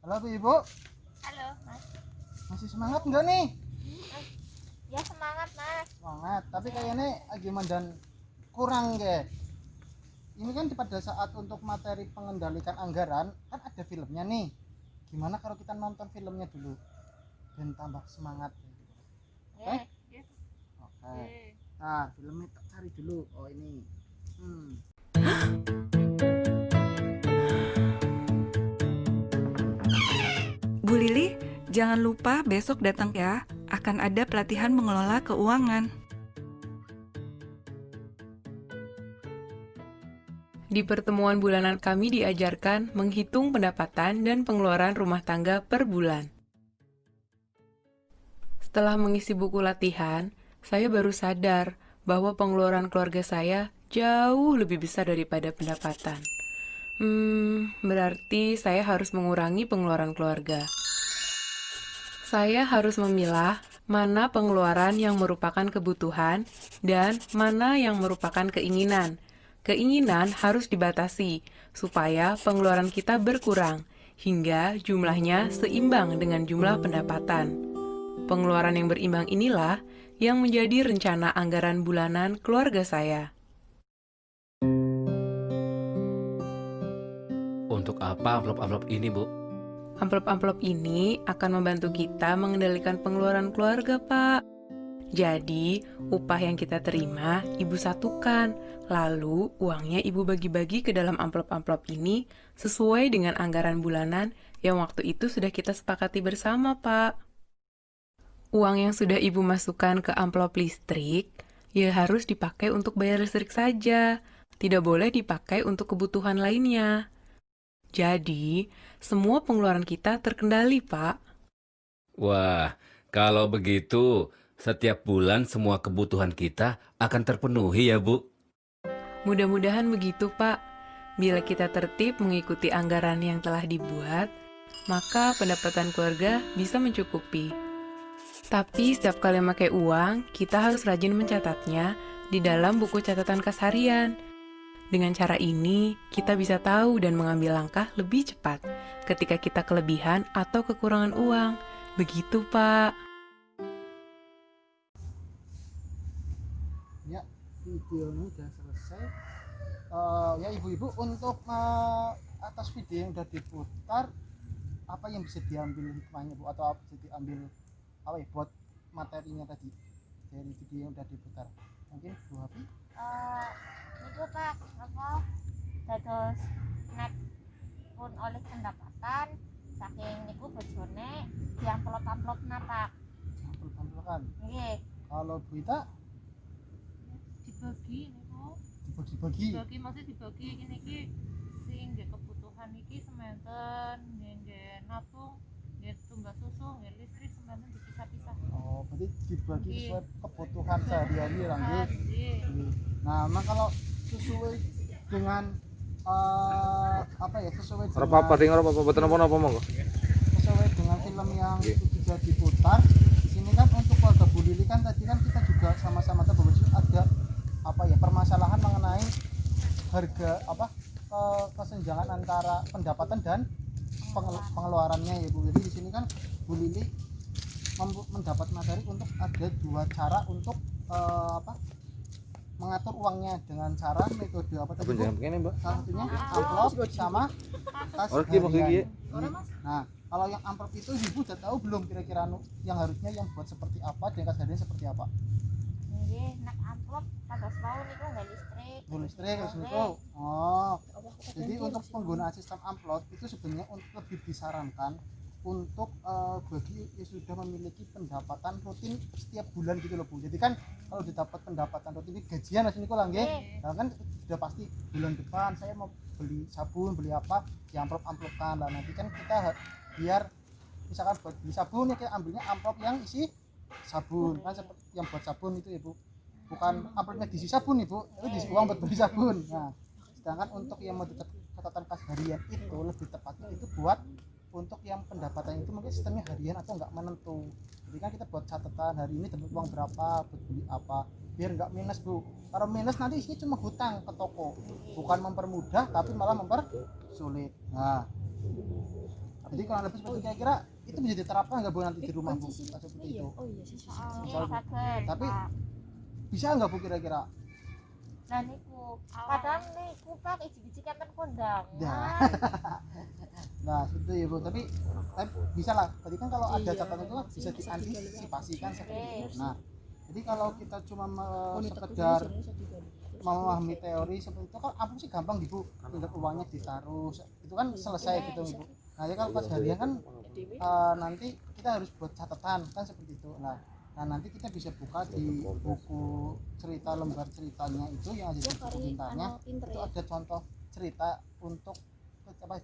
Halo Bu Ibu, Halo, Mas. masih semangat nggak nih? Mas. Ya semangat, Mas. Semangat, tapi kayaknya gimana dan kurang ya. Ini kan pada saat untuk materi pengendalikan anggaran kan ada filmnya nih. Gimana kalau kita nonton filmnya dulu dan tambah semangat gitu. Oke? Ya. Oke. Nah, filmnya tak cari dulu. Oh ini. Hmm. Bu Lili, jangan lupa besok datang ya. Akan ada pelatihan mengelola keuangan. Di pertemuan bulanan kami diajarkan menghitung pendapatan dan pengeluaran rumah tangga per bulan. Setelah mengisi buku latihan, saya baru sadar bahwa pengeluaran keluarga saya jauh lebih besar daripada pendapatan. Berarti saya harus mengurangi pengeluaran keluarga. Saya harus memilah mana pengeluaran yang merupakan kebutuhan dan mana yang merupakan keinginan. Keinginan harus dibatasi supaya pengeluaran kita berkurang hingga jumlahnya seimbang dengan jumlah pendapatan. Pengeluaran yang berimbang inilah yang menjadi rencana anggaran bulanan keluarga saya. Untuk apa amplop-amplop ini, Bu? Amplop-amplop ini akan membantu kita mengendalikan pengeluaran keluarga, Pak. Jadi, upah yang kita terima, Ibu satukan. Lalu, uangnya Ibu bagi-bagi ke dalam amplop-amplop ini sesuai dengan anggaran bulanan yang waktu itu sudah kita sepakati bersama, Pak. Uang yang sudah Ibu masukkan ke amplop listrik, ya harus dipakai untuk bayar listrik saja. Tidak boleh dipakai untuk kebutuhan lainnya. Jadi, semua pengeluaran kita terkendali, Pak. Wah, kalau begitu, setiap bulan semua kebutuhan kita akan terpenuhi ya, Bu? Mudah-mudahan begitu, Pak. Bila kita tertib mengikuti anggaran yang telah dibuat, maka pendapatan keluarga bisa mencukupi. Tapi setiap kali memakai uang, kita harus rajin mencatatnya di dalam buku catatan kas harian. Dengan cara ini, kita bisa tahu dan mengambil langkah lebih cepat ketika kita kelebihan atau kekurangan uang. Begitu, Pak. Ya, videonya udah selesai. Ya Ibu-ibu, untuk atas video yang udah diputar, apa yang bisa diambil hikmahnya Bu, atau apa bisa diambil apa ya buat materinya tadi dari video yang udah diputar? Mungkin Bu Hafi? Itu Pak, apa? Dados net pun oleh pendapatan saking niku bojone di amplop-amplop Pak. Amplop-amplopan. Nggih, Kalau Bu Ita dibagi niku dibagi-bagi. maksud dibagi iki sing nggih kebutuhan iki sementen nggih nabung nggih tumbas susu nggih listrik sementen dipisah-pisah. Oh, berarti dibagi Nggih. sesuai kebutuhan sehari-hari lah nggih. Nggih. Nah, memang kalau sesuai dengan apa ya, sesuai dengan sesuai dengan film yang sudah diputar di sini kan, untuk keluarga Bu Lili kan tadi kan kita juga sama-sama tahu bahwa ada apa ya, permasalahan mengenai harga apa, kesenjangan antara pendapatan dan pengeluarannya ya Bu. Jadi di sini kan Bu Lili mendapat materi untuk ada dua cara untuk apa, mengatur uangnya dengan cara metode apa tadi Bu? Salah satunya amplop sama kas harian. Nah, kalau yang amplop itu Ibu udah tahu belum kira-kira yang harusnya yang buat seperti apa dan kas harian seperti apa? nggih nek amplop kados wau niku nggih listrik. Listrik harus itu. Oh, jadi untuk penggunaan sistem amplop itu sebenarnya lebih disarankan untuk bagi yang sudah memiliki pendapatan rutin setiap bulan gitu loh Bu. Jadi kan kalau didapat pendapatan rutin ini gajian asli niku lah nggih. Nah, kan sudah pasti bulan depan saya mau beli sabun, beli apa, di amplop-amplopkan lah. Nanti kan kita biar misalkan buat beli sabun ya kayak ambilnya amplop yang isi sabun kan, seperti yang buat sabun itu ya Bu. Bukan amplopnya diisi sabun Ibu, itu diisi uang buat beli sabun. Nah, sedangkan untuk yang mau catatan kas harian itu lebih tepatnya itu buat untuk yang pendapatan itu mungkin sistemnya harian atau nggak menentu. Jadi kan kita buat catatan hari ini dapat uang berapa, buat beli apa, biar nggak minus Bu. Kalau minus nanti isinya cuma hutang ke toko, bukan mempermudah tapi malah mempersulit. Nah, Jadi kurang lebih seperti kira-kira itu bisa diterapkan nggak Bu nanti di rumah Bu? Seperti itu. Nggih, saged. Tapi Pak. bisa nggak Bu kira-kira? Lah niku, kadang niku Pak iji-iji kan kondangan. Ya. Nah, seperti itu ya Bu. Tapi bisa lah. Tadi kan kalau ada catatan itu kan bisa diantisipasikan seperti itu. Nah, jadi kalau kita cuma sekedar memahami teori seperti itu kan apa sih gampang Bu, tinggal uangnya ditaruh itu kan selesai gitu Ibu. Nah ya kalau pas harian kan nanti kita harus buat catatan kan seperti itu. Nah nanti kita bisa buka di buku cerita lembar ceritanya itu yang ada di buku pintarnya itu ada contoh cerita untuk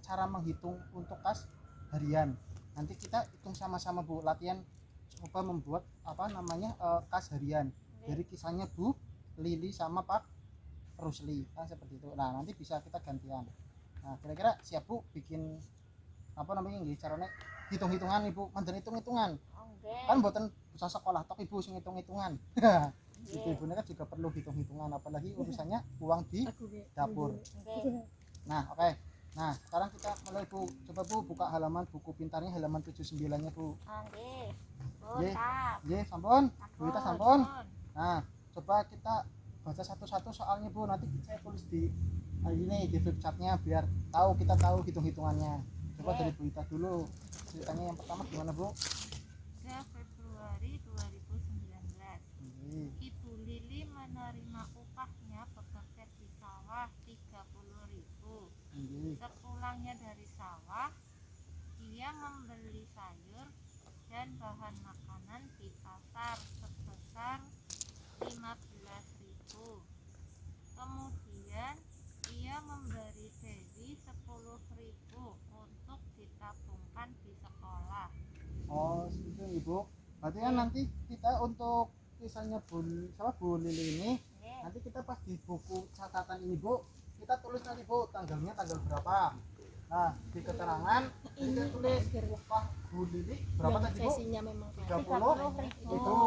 cara menghitung untuk kas harian. Nanti kita hitung sama-sama Bu, latihan coba membuat kas harian dari kisahnya Bu Lili sama Pak Rusli kan seperti itu. Nah nanti bisa kita gantian. Nah kira-kira siap Bu bikin caranya hitung-hitungan Ibu, mandan hitung-hitungan kan buatan bisa sekolah tok Ibu sing hitung-hitungan. Itu Ibu kan juga perlu hitung-hitungan apalagi urusannya uang di dapur. Nah oke. Nah sekarang kita mulai Bu, coba Bu buka halaman buku pintarnya halaman 79 nya Bu. Nggih. Nggih sampun Bu Ita sampun. Nah coba kita baca satu-satu soalnya Bu, nanti saya tulis di ini di flip chartnya biar kita tahu hitung-hitungannya. Coba dari Bu Ita dulu ceritanya yang pertama gimana Bu? 3 Februari 2019. Ibu Lili menerima upahnya bekerja di sawah 30.000. Sepulangnya dari sawah, ia membeli sayur dan bahan makanan di pasar sebesar 15.000. Kemudian ia memberi Dewi 10.000 untuk ditabungkan di sekolah. Oh seperti itu Ibu. Berarti kan nanti kita untuk misalnya Bu Lili ini nanti kita pas di buku catatan ini Bu, kita tulis nanti Bu tanggalnya tanggal berapa. Nah di keterangan kita tulis upah Bu Lili berapa tadi Bu? 30 itu.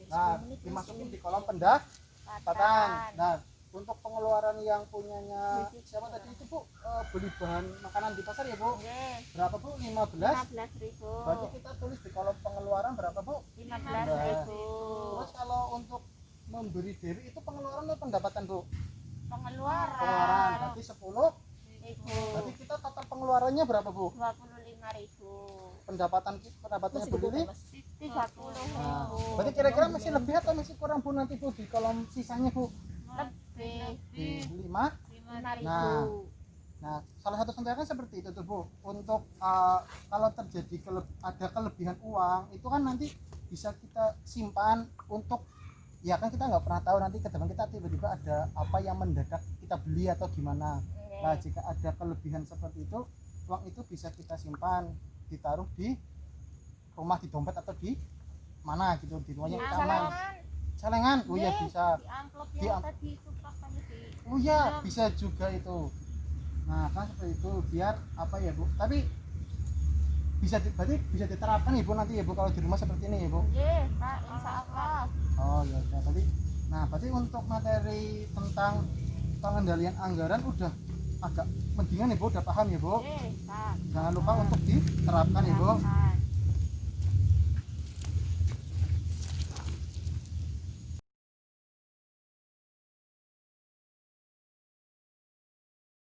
Nah dimasukin di kolom pendaftaran. Nah untuk pengeluaran yang punyanya siapa tadi itu Bu, beli bahan makanan di pasar ya Bu? Berapa Bu? 15.000. Berarti kita tulis di kolom pengeluaran berapa Bu? 15.000. Terus kalau untuk memberi Dewi itu pengeluaran atau pendapatan Bu? Pengeluaran. Berarti 10. Berarti kita total pengeluarannya berapa Bu? 25.000. Pendapatannya Bu Lili? 30.000. Nah, berarti kira-kira masih lebih atau masih kurang Bu nanti Bu di kolom sisanya Bu? Di 5. 5.000. Nah, salah satu contohnya kan seperti itu tuh Bu. Untuk kalau terjadi ada kelebihan uang itu kan nanti bisa kita simpan untuk ya kan kita nggak pernah tahu nanti ke depan kita tiba-tiba ada apa yang mendadak kita beli atau gimana. Nah, jika ada kelebihan seperti itu, uang itu bisa kita simpan, ditaruh di rumah, di dompet atau di mana gitu, di rumahnya aman. Celengan, oh ya bisa. Di amplop yang tadi itu Pak Oh ya bisa juga itu. Nah kan seperti itu biar apa ya Bu? Tapi berarti bisa diterapkan Ibu nanti ya Bu kalau di rumah seperti ini ya Bu? Nggih Pak, insyaallah. Oh ya tadi. Nah berarti untuk materi tentang pengendalian anggaran udah agak mendingan ya Bu, udah paham ya Bu? Nggih Pak. Jangan lupa untuk diterapkan ya Bu.